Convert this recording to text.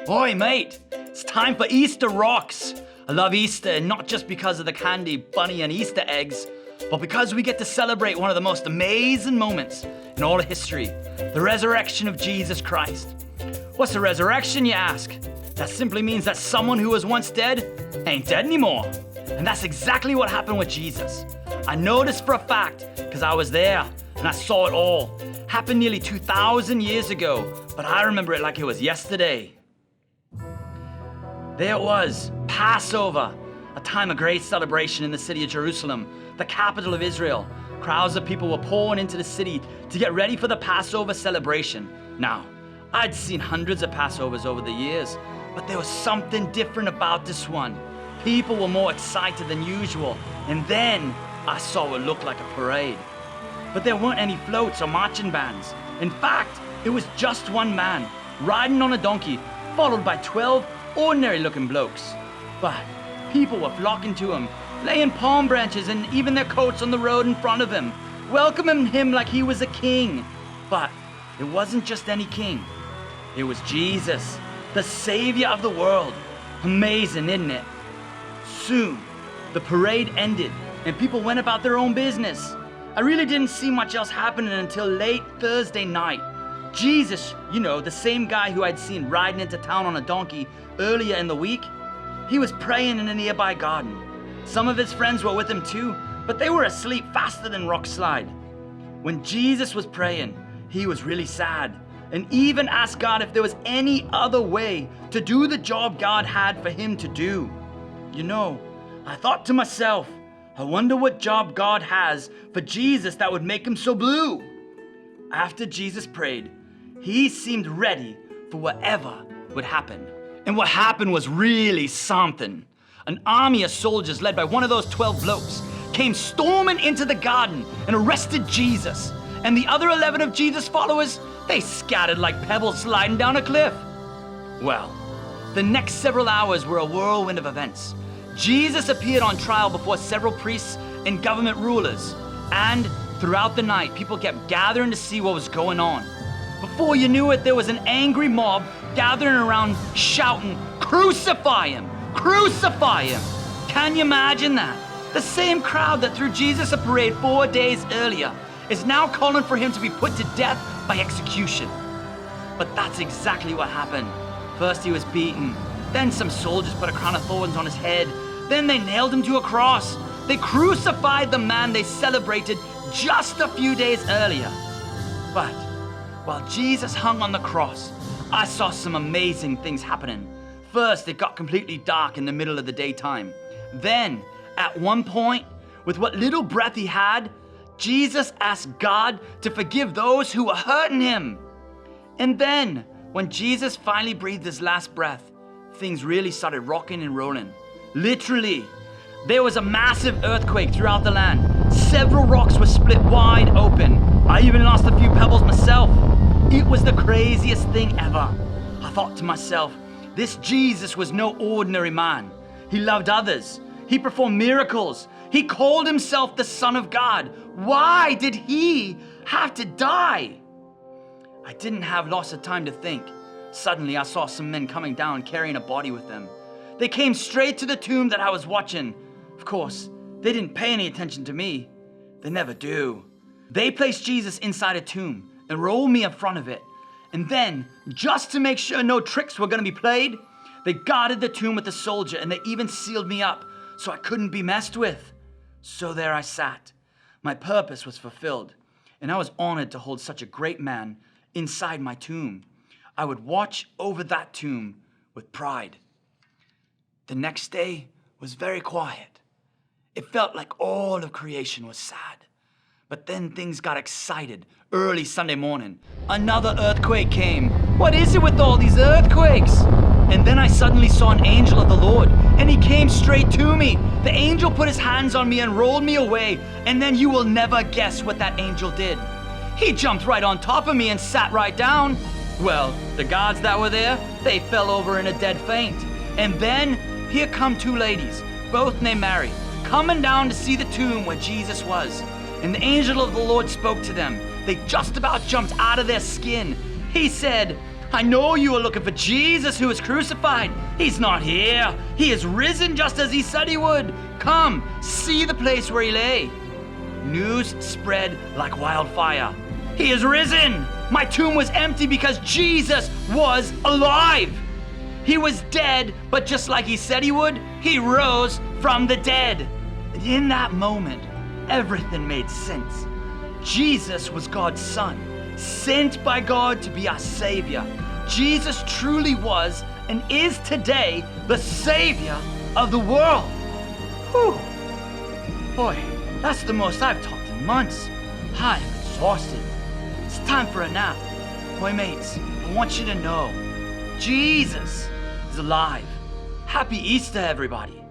Oi, mate, it's time for Easter rocks. I love Easter, and not just because of the candy, bunny, and Easter eggs, but because we get to celebrate one of the most amazing moments in all of history, the resurrection of Jesus Christ. What's a resurrection, you ask? That simply means that someone who was once dead ain't dead anymore. And that's exactly what happened with Jesus. I know this for a fact because I was there and I saw it all. Happened nearly 2,000 years ago, but I remember it like it was yesterday. There it was, Passover, a time of great celebration in the city of Jerusalem, the capital of Israel. Crowds of people were pouring into the city to get ready for the Passover celebration. Now, I'd seen hundreds of Passovers over the years, but there was something different about this one. People were more excited than usual, and then I saw what looked like a parade. But there weren't any floats or marching bands. In fact, it was just one man, riding on a donkey, followed by 12 ordinary-looking blokes. But people were flocking to him, laying palm branches and even their coats on the road in front of him, welcoming him like he was a king. But it wasn't just any king. It was Jesus, the Savior of the world. Amazing, isn't it? Soon, the parade ended and people went about their own business. I really didn't see much else happening until late Thursday night. Jesus, the same guy who I'd seen riding into town on a donkey earlier in the week, he was praying in a nearby garden. Some of his friends were with him too, but they were asleep faster than rock slide. When Jesus was praying, he was really sad and even asked God if there was any other way to do the job God had for him to do. I thought to myself, I wonder what job God has for Jesus that would make him so blue. After Jesus prayed, he seemed ready for whatever would happen. And what happened was really something. An army of soldiers led by one of those 12 blokes came storming into the garden and arrested Jesus. And the other 11 of Jesus' followers, they scattered like pebbles sliding down a cliff. Well, the next several hours were a whirlwind of events. Jesus appeared on trial before several priests and government rulers. And throughout the night, people kept gathering to see what was going on. Before you knew it, there was an angry mob gathering around shouting, "Crucify him! Crucify him!" Can you imagine that? The same crowd that threw Jesus a parade 4 days earlier is now calling for him to be put to death by execution. But that's exactly what happened. First he was beaten, then some soldiers put a crown of thorns on his head, then they nailed him to a cross. They crucified the man they celebrated just a few days earlier. But while Jesus hung on the cross, I saw some amazing things happening. First, it got completely dark in the middle of the daytime. Then, at one point, with what little breath he had, Jesus asked God to forgive those who were hurting him. And then, when Jesus finally breathed his last breath, things really started rocking and rolling. Literally, there was a massive earthquake throughout the land. Several rocks were split wide open. I even lost a few pebbles myself. It was the craziest thing ever. I thought to myself, this Jesus was no ordinary man. He loved others. He performed miracles. He called himself the Son of God. Why did he have to die? I didn't have lots of time to think. Suddenly, I saw some men coming down carrying a body with them. They came straight to the tomb that I was watching. Of course, they didn't pay any attention to me. They never do. They placed Jesus inside a tomb and rolled me in front of it. And then, just to make sure no tricks were going to be played, they guarded the tomb with a soldier and they even sealed me up so I couldn't be messed with. So there I sat. My purpose was fulfilled, and I was honored to hold such a great man inside my tomb. I would watch over that tomb with pride. The next day was very quiet. It felt like all of creation was sad. But then things got excited early Sunday morning. Another earthquake came. What is it with all these earthquakes? And then I suddenly saw an angel of the Lord, and he came straight to me. The angel put his hands on me and rolled me away, and then you will never guess what that angel did. He jumped right on top of me and sat right down. Well, the guards that were there, they fell over in a dead faint. And then, here come two ladies, both named Mary, coming down to see the tomb where Jesus was. And the angel of the Lord spoke to them. They just about jumped out of their skin. He said, I know you are looking for Jesus who was crucified. He's not here. He is risen just as he said he would. Come, see the place where he lay. News spread like wildfire. He is risen. My tomb was empty because Jesus was alive. He was dead, but just like he said he would, he rose from the dead. And in that moment, everything made sense. Jesus was God's son, sent by God to be our Savior. Jesus truly was and is today the Savior of the world. Whew. Boy, that's the most I've talked in months. I'm exhausted. It's time for a nap. Boy, mates, I want you to know, Jesus is alive. Happy Easter, everybody.